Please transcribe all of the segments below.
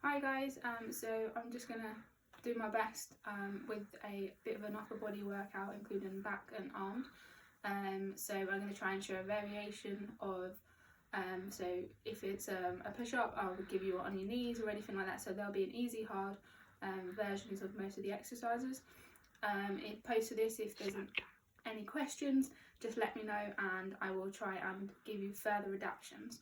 Hi guys, so I'm just gonna do my best with a bit of an upper body workout, including back and arms. So I'm going to try and show a variation of, so if it's a push-up, I'll give you on your knees or anything like that. So there'll be an easy, hard versions of most of the exercises. Post to this if there's any questions, just let me know and I will try and give you further adaptations.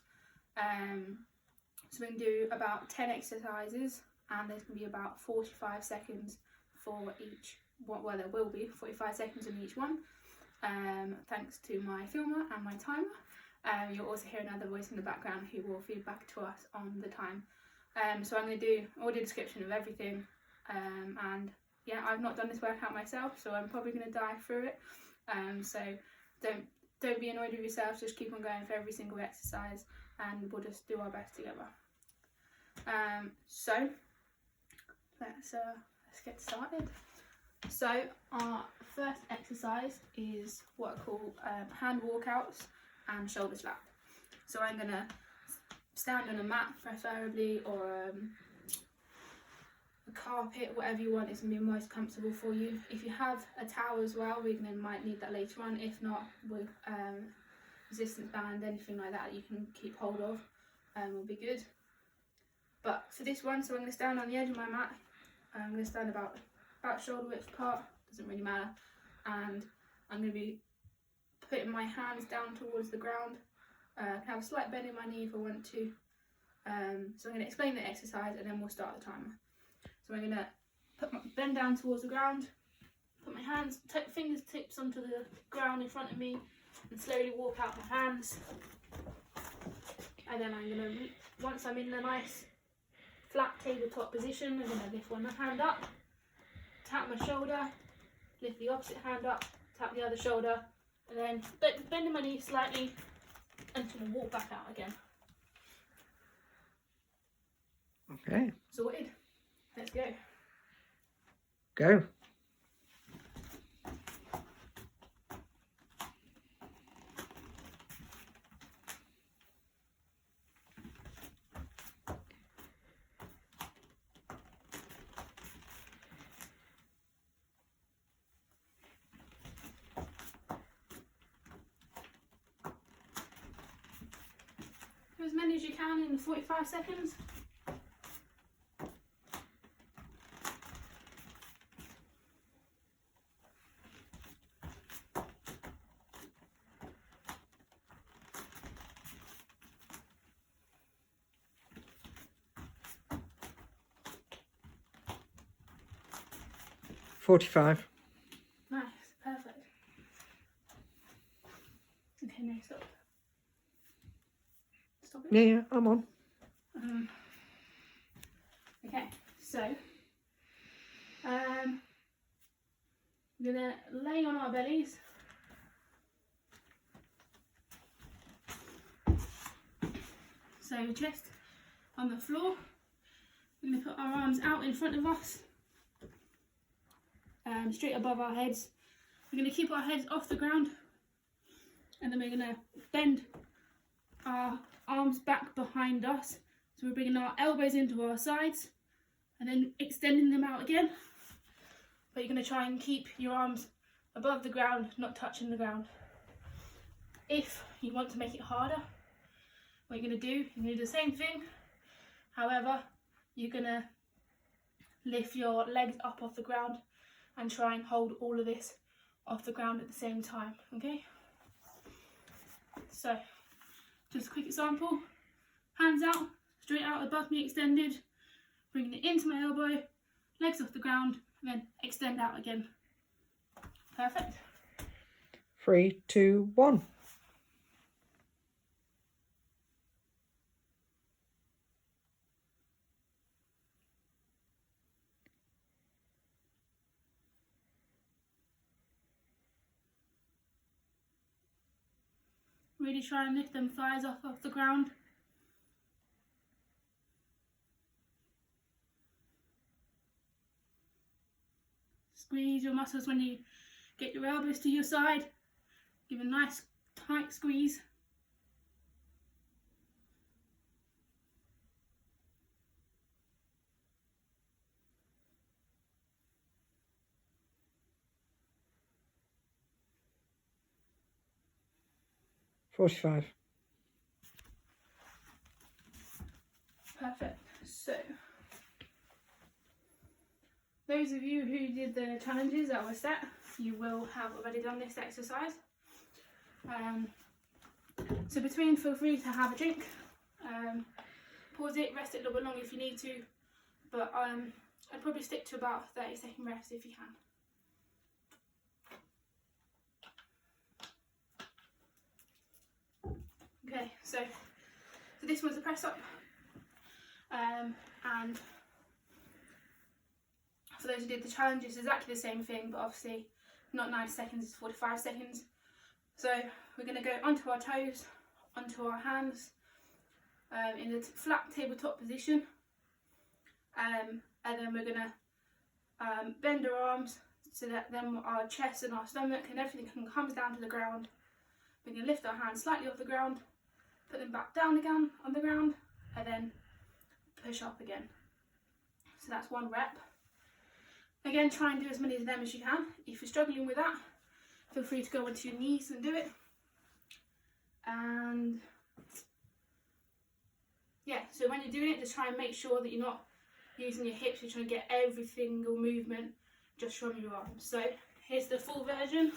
So we can do about 10 exercises and there's going to be about 45 seconds for each, well there will be 45 seconds in each one, thanks to my filmer and my timer. You'll also hear another voice in the background who will feed back to us on the time. So I'm going to do audio description of everything, and yeah, I've not done this workout myself, so I'm probably going to die through it. So don't be annoyed with yourself, just keep on going for every single exercise and we'll just do our best together. So let's get started. So our first exercise is what I call hand walkouts and shoulder slap. So I'm gonna stand on a mat preferably, or a carpet, whatever you want is gonna be most comfortable for you. If you have a towel as well, we might need that later on. If not, with resistance band, anything like that you can keep hold of, will be good. But for this one, so I'm going to stand on the edge of my mat. I'm going to stand about shoulder width apart, doesn't really matter. And I'm going to be putting my hands down towards the ground. Have a slight bend in my knee if I want to. So I'm going to explain the exercise and then we'll start the timer. So I'm going to bend down towards the ground, put my hands, fingertips onto the ground in front of me, and slowly walk out my hands. And then I'm going to, once I'm in the nice flat tabletop position, I'm going to lift one hand up, tap my shoulder, lift the opposite hand up, tap the other shoulder, and then bending my knee slightly and going to walk back out again. Okay. Sorted. Let's go. Go. Do as many as you can in 45 seconds. $45. Nice, perfect. Okay, no, stop. Stop it. Yeah, I'm on. Okay, so we're gonna lay on our bellies. So chest on the floor. We're gonna put our arms out in front of us, straight above our heads. We're gonna keep our heads off the ground, and then we're gonna bend our arms back behind us. So we're bringing our elbows into our sides and then extending them out again. But you're going to try and keep your arms above the ground, not touching the ground. If you want to make it harder, what you're going to do the same thing. However, you're going to lift your legs up off the ground and try and hold all of this off the ground at the same time, okay? So, just a quick example. Hands out, straight out above me, extended. Bringing it into my elbow, legs off the ground, and then extend out again. Perfect. 3, 2, 1. Really try and lift them thighs off the ground. Squeeze your muscles when you get your elbows to your side. Give a nice tight squeeze. 45. Perfect. So, those of you who did the challenges that were set, you will have already done this exercise. So between, feel free to have a drink, pause it, rest it a little bit longer if you need to, but I'd probably stick to about 30-second rest if you can. Okay, so this one's a press up, and for those who did the challenge, it's exactly the same thing, but obviously not 90 seconds, it's 45 seconds. So we're going to go onto our toes, onto our hands, in the flat tabletop position, and then we're going to bend our arms so that then our chest and our stomach and everything comes down to the ground. We're going to lift our hands slightly off the ground, put them back down again on the ground, and then push up again. So that's one rep. Again, try and do as many of them as you can. If you're struggling with that, feel free to go onto your knees and do it. And yeah, so when you're doing it, just try and make sure that you're not using your hips. You're trying to get every single movement just from your arms. So here's the full version.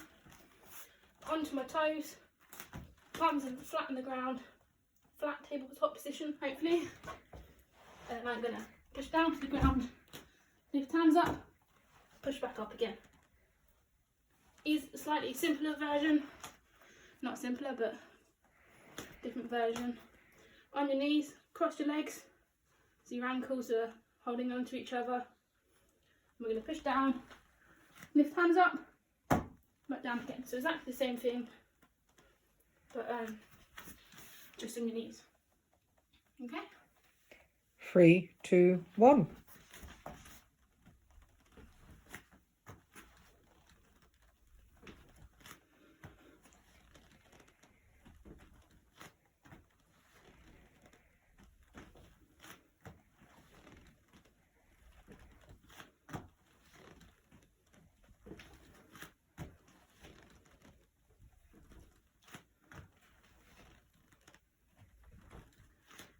Onto my toes, palms flat on the ground, flat tabletop position, hopefully. And I'm going to push down to the ground, lift hands up, push back up again. Is a slightly simpler version, not simpler but different version. On your knees, cross your legs so your ankles are holding on to each other. We're going to push down, lift hands up, back down again. So exactly the same thing, but just on your knees. Okay. 3, 2, 1.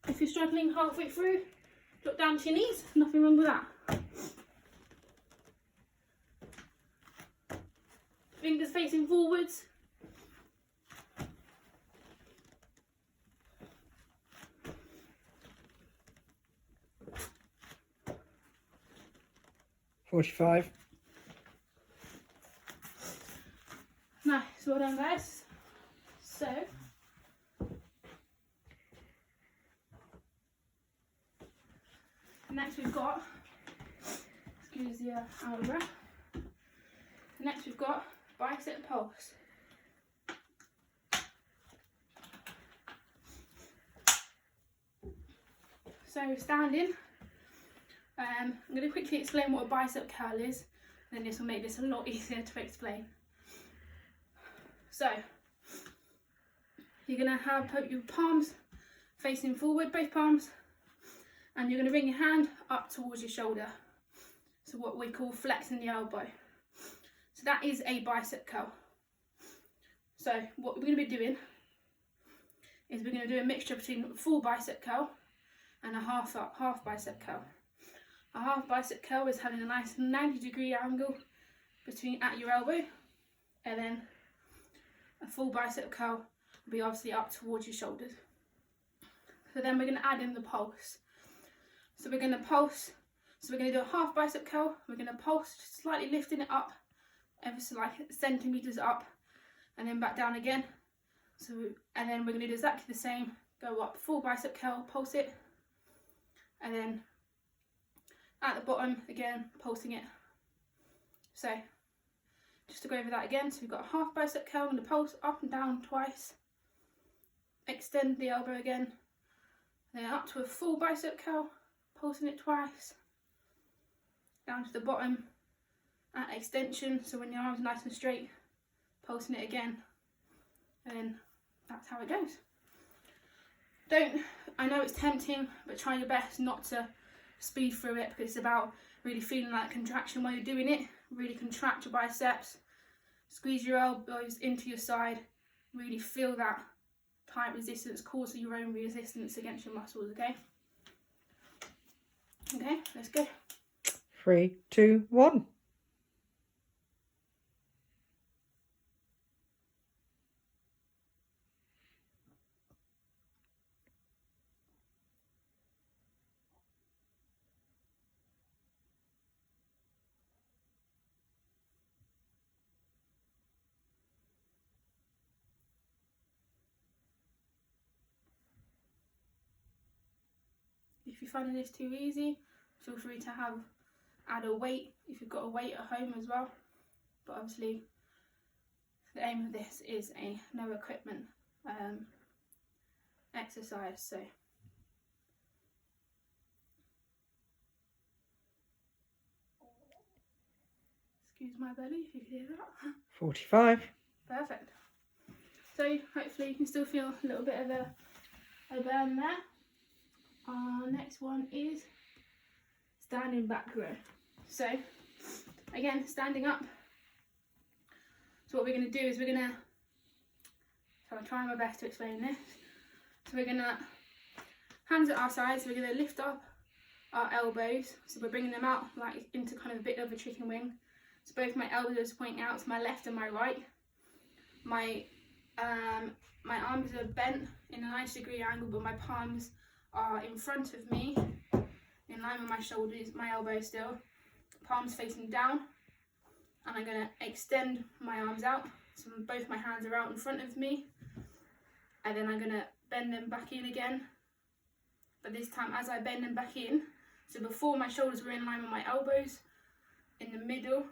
If you're struggling halfway through, drop down to your knees, nothing wrong with that. Fingers facing forwards. $45. Nice, well done guys. So, next we've got, excuse the out of breath. Next we've got bicep pulse. So standing, I'm going to quickly explain what a bicep curl is, and then this will make this a lot easier to explain. So you're going to have your palms facing forward, both palms, and you're going to bring your hand up towards your shoulder. So what we call flexing the elbow. So that is a bicep curl. So what we're going to be doing is we're going to do a mixture between a full bicep curl and a half bicep curl. A half bicep curl is having a nice 90-degree angle at your elbow, and then a full bicep curl will be obviously up towards your shoulders. So then we're going to add in the pulse. So we're going to pulse. So we're going to do a half bicep curl. We're going to pulse, slightly lifting it up, ever so like centimeters up, and then back down again. So and then we're going to do exactly the same. Go up, full bicep curl, pulse it, and then at the bottom again, pulsing it. So just to go over that again. So we've got a half bicep curl. I'm going to pulse up and down twice. Extend the elbow again. Then up to a full bicep curl, pulsing it twice. Down to the bottom at extension, so when your arms are nice and straight, pulsing it again. And then that's how it goes. I know it's tempting, but try your best not to speed through it, because it's about really feeling that contraction while you're doing it. Really contract your biceps, squeeze your elbows into your side, really feel that tight resistance, cause your own resistance against your muscles, okay? Okay, let's go. 3, 2, 1. If you're finding this too easy, feel free to add a weight if you've got a weight at home as well. But obviously, the aim of this is a no equipment exercise. So excuse my belly if you could hear that. 45. Perfect. So hopefully you can still feel a little bit of a burn there. Our next one is standing back row. So again, standing up. So what we're going to do is so I'm trying my best to explain this. So we're going to, hands at our sides, we're going to lift up our elbows. So we're bringing them out like into kind of a bit of a chicken wing. So both my elbows pointing out to my left and my right. My arms are bent in a 90-degree angle, but my palms are in front of me, in line with my shoulders, my elbows still, palms facing down. And I'm going to extend my arms out, so both my hands are out in front of me. And then I'm going to bend them back in again. But this time, as I bend them back in, so before my shoulders were in line with my elbows, in the middle.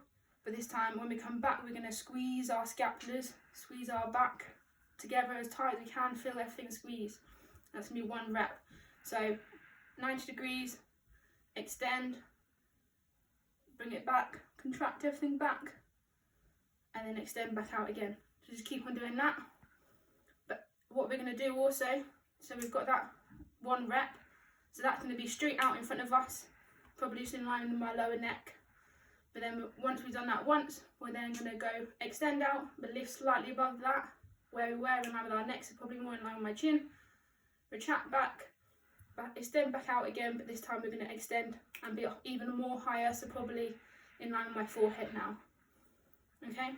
But this time, when we come back, we're going to squeeze our scapulars, squeeze our back together as tight as we can, feel everything squeeze. That's going to be 1 rep. So 90 degrees, extend, bring it back, contract everything back, and then extend back out again. So just keep on doing that. But what we're going to do also, so we've got that 1 rep, so that's going to be straight out in front of us, probably just in line with my lower neck. But then once we've done that once, we're then going to go extend out, but lift slightly above that, where we were in line with our neck, so probably more in line with my chin. Retract back, extend back out again, but this time we're going to extend and be even more higher, so probably in line with my forehead now. Okay?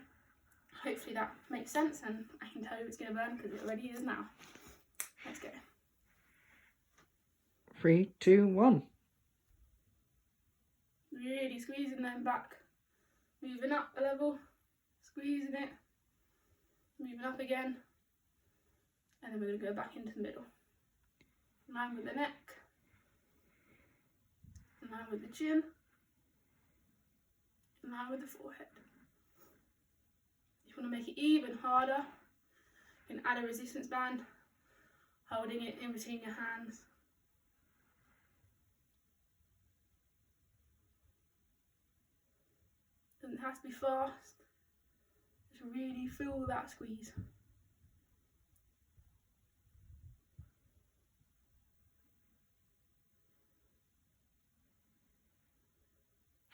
Hopefully that makes sense, and I can tell you it's going to burn because it already is now. Let's go. 3, 2, 1. Really squeezing them back. Moving up a level, squeezing it, moving up again, and then we're going to go back into the middle. In line with the neck, in line with the chin, in line with the forehead. If you want to make it even harder, you can add a resistance band, holding it in between your hands. Doesn't have to be fast, just really feel that squeeze.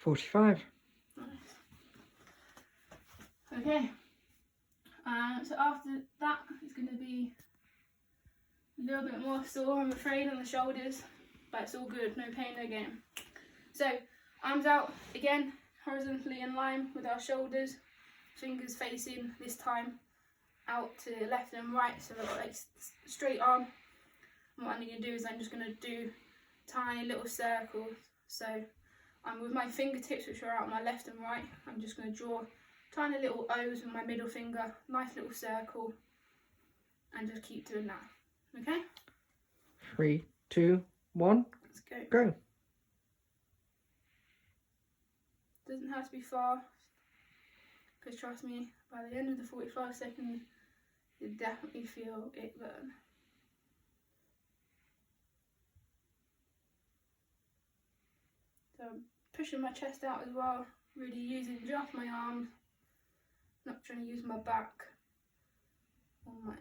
$45. Nice. Okay, so after that it's going to be a little bit more sore, I'm afraid, on the shoulders, but it's all good, no pain, no gain. So arms out again, horizontally in line with our shoulders, fingers facing this time out to the left and right, so I've got like straight arm. And what I'm going to do is I'm just going to do tiny little circles. So I'm with my fingertips, which are out my left and right, I'm just going to draw tiny little O's with my middle finger, nice little circle, and just keep doing that. Okay? 3, 2, 1. Let's go. Go. Doesn't have to be fast, because trust me, by the end of the 45 seconds, you'll definitely feel it burn. So I'm pushing my chest out as well, really using just my arms, not trying to use my back or my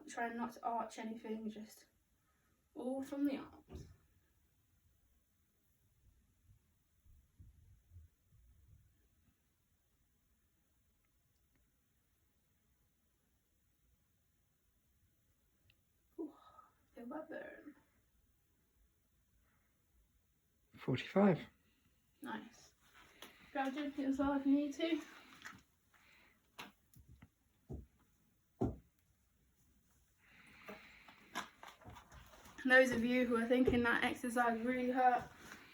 trying not to arch anything, just all from the arms. butt burn. 45. Nice. Grab gently as well if you need to. Those of you who are thinking that exercise really hurt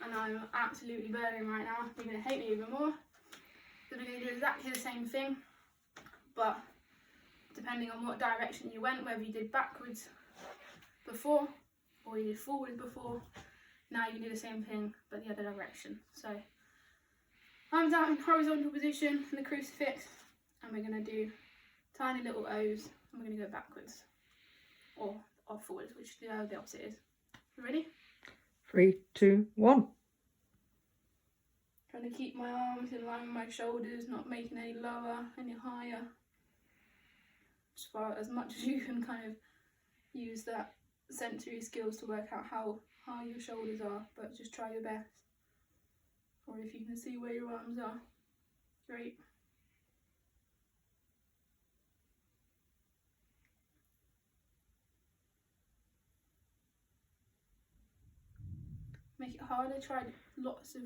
and I'm absolutely burning right now, you're going to hate me even more. So we're going to do exactly the same thing, but depending on what direction you went, whether you did backwards before or you did forwards before, now you can do the same thing but the other direction. So arms out in horizontal position in the crucifix, and we're going to do tiny little O's, and we're going to go backwards or forwards, which the opposite is. Ready? 3, 2, 1. Trying to keep my arms in line with my shoulders, not making any lower, any higher. As much as you can kind of use that sensory skills to work out how high your shoulders are, but just try your best. Or if you can see where your arms are, great. Make it harder, try lots of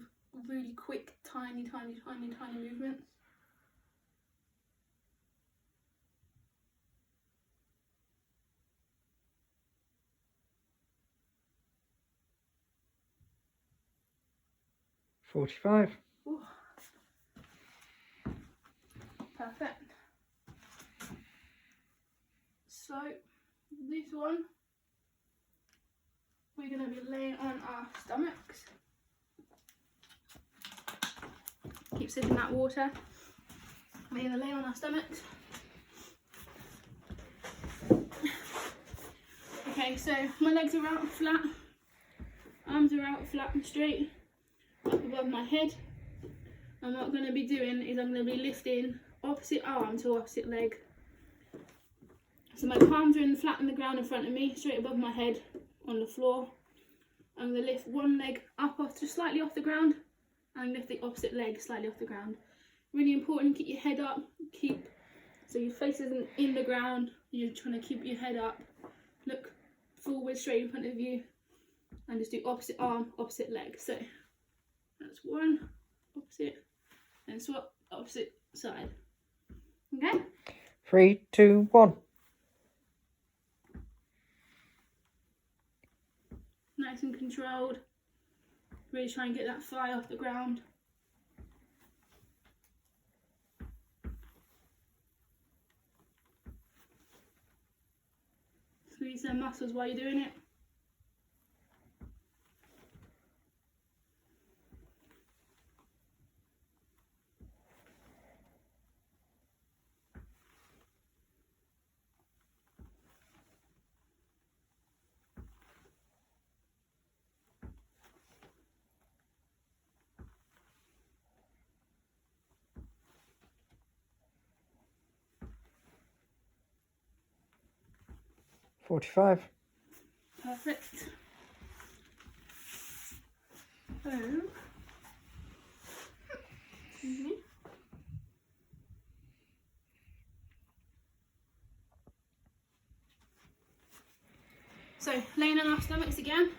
really quick, tiny movements. $45. Ooh. Perfect. So this one, we're going to be laying on our stomachs. Keep sipping that water. We're going to lay on our stomachs. Okay, so my legs are out flat, arms are out flat and straight, up above my head. And what I'm going to be doing is I'm going to be lifting opposite arm to opposite leg. So my palms are flat on the ground in front of me, straight above my head on the floor. I'm going to lift one leg up off, just slightly off the ground, and lift the opposite leg slightly off the ground. Really important, keep your head up, so your face isn't in the ground, you're trying to keep your head up, look forward straight in front of you, and just do opposite arm, opposite leg. So that's one, opposite, and swap, opposite side. Okay? 3, 2, 1. Nice and controlled. Really try and get that thigh off the ground. Squeeze their muscles while you're doing it. $45. Perfect. So, excuse me. So, laying on our stomachs again.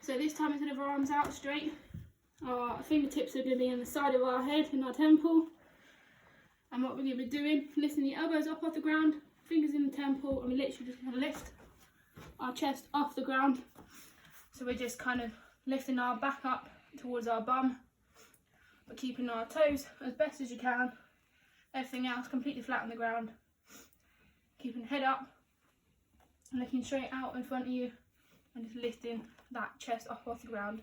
So this time instead of our arms out straight, our fingertips are going to be on the side of our head in our temple. And what we're going to be doing, lifting the elbows up off the ground, fingers in the temple, and we're literally just going to lift our chest off the ground. So we're just kind of lifting our back up towards our bum, but keeping our toes as best as you can. Everything else completely flat on the ground. Keeping head up, and looking straight out in front of you, and just lifting that chest up off the ground.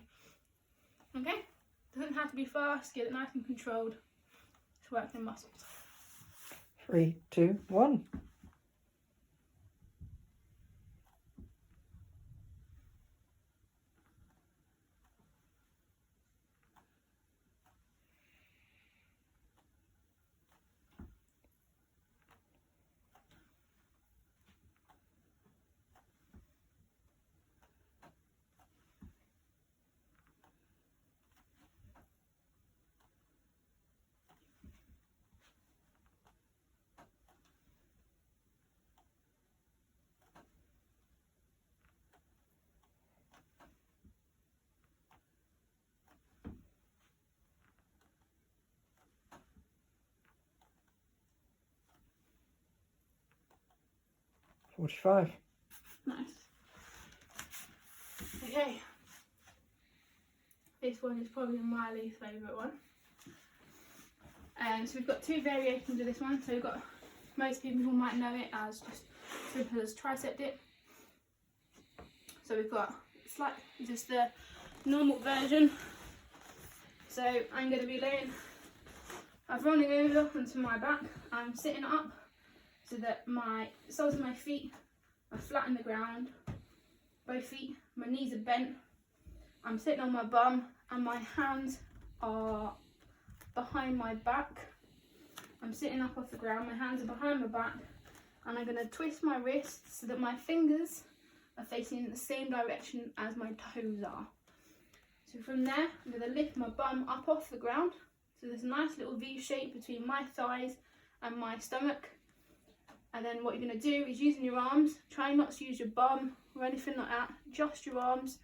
Okay? Doesn't have to be fast, get it nice and controlled to work the muscles. 3, 2, 1. 45. Nice. Okay. This one is probably my least favourite one. So we've got two variations of this one. So we've got, most people might know it as just simple as tricep dip. So we've got just the normal version. So I'm going to be I'm rolling over onto my back. I'm sitting up so that my soles of my feet are flat in the ground. Both feet, my knees are bent. I'm sitting on my bum and my hands are behind my back. I'm sitting up off the ground, my hands are behind my back, and I'm going to twist my wrists so that my fingers are facing in the same direction as my toes are. So from there, I'm going to lift my bum up off the ground. So there's a nice little V shape between my thighs and my stomach. And then what you're going to do is using your arms, try not to use your bum or anything like that, just your arms.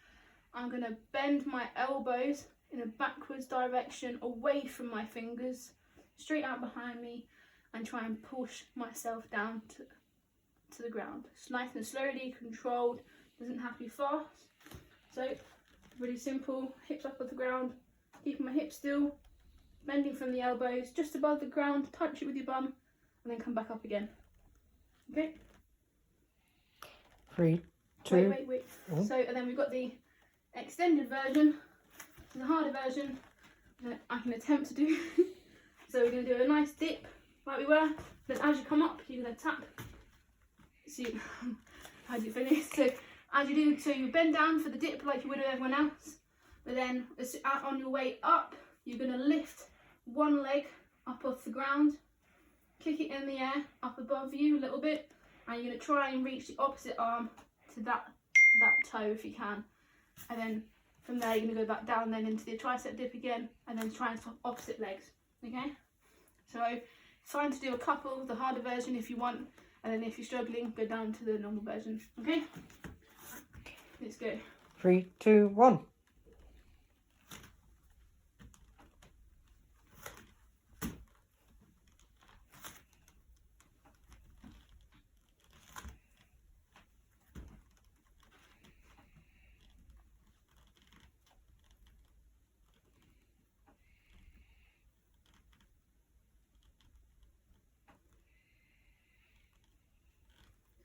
I'm going to bend my elbows in a backwards direction away from my fingers, straight out behind me, and try and push myself down to the ground. It's nice and slowly, controlled, doesn't have to be fast. So really simple, hips up off the ground, keeping my hips still, bending from the elbows just above the ground, touch it with your bum, and then come back up again. Okay? 3, 2. Wait. Oh. So, and then we've got the extended version, the harder version that I can attempt to do. So we're going to do a nice dip like we were. Then as you come up, you're going to tap. See how do you finish? So as you do, so you bend down for the dip like you would with everyone else. But then on your way up, you're going to lift one leg up off the ground, kick it in the air up above you a little bit, and you're going to try and reach the opposite arm to that toe if you can. And then from there you're going to go back down then into the tricep dip again, and then try and swap opposite legs. Okay? So it's fine to do a couple, the harder version if you want, and then if you're struggling, go down to the normal version. Okay? Let's go. 3, 2, 1.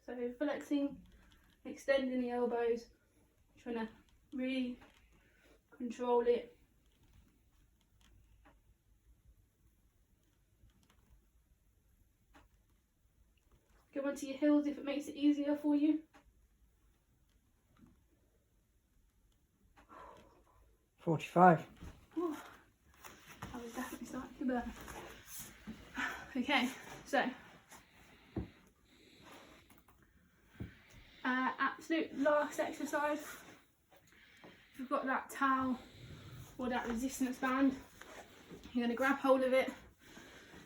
So flexing, extending the elbows, trying to really control it. Go onto your heels if it makes it easier for you. 45. Oh, I was definitely starting to burn. Okay, so absolute last exercise. If you've got that towel or that resistance band, you're going to grab hold of it.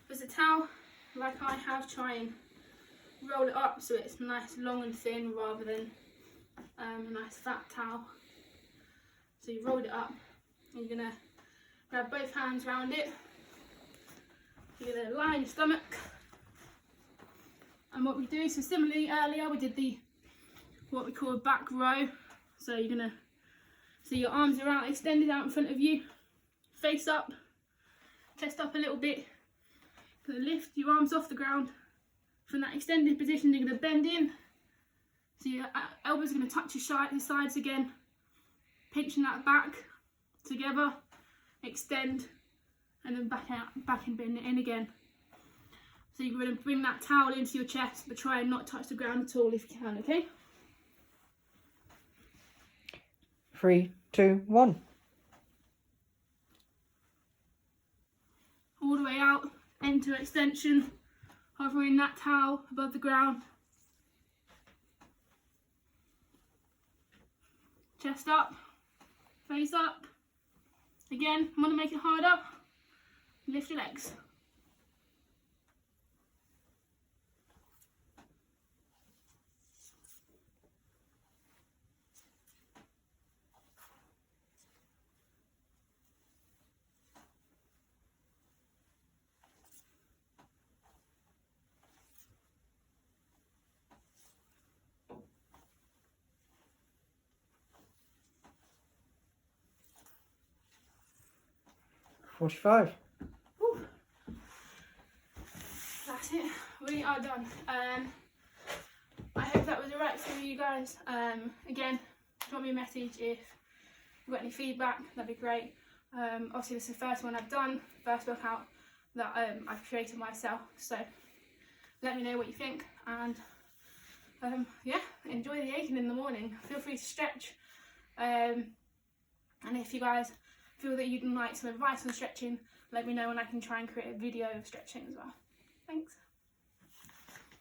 With a towel, like I have, try and roll it up so it's nice, long and thin rather than a nice fat towel. So you roll it up, and you're going to grab both hands around it. You're going to lie on your stomach. And what we do, so similarly earlier we did what we call a back row. So you're going to, so your arms are out, extended out in front of you, face up, chest up a little bit. You're going to lift your arms off the ground. From that extended position, you're going to bend in. So your elbows are going to touch your sides again, pinching that back together, extend, and then back out, back and bend it in again. So you're going to bring that towel into your chest, but try and not touch the ground at all if you can, okay? 3, 2, 1. All the way out, end to extension, hovering that towel above the ground. Chest up, face up. Again, I want to make it harder. Lift your legs. 45. Whew. That's it. We are done. I hope that was alright for you guys. Again, drop me a message if you've got any feedback. That'd be great. Obviously, this is the first one I've done, first workout that I've created myself. So let me know what you think, and yeah, enjoy the aching in the morning. Feel free to stretch. And if you guys feel that you'd like some advice on stretching, let me know and I can try and create a video of stretching as well. Thanks.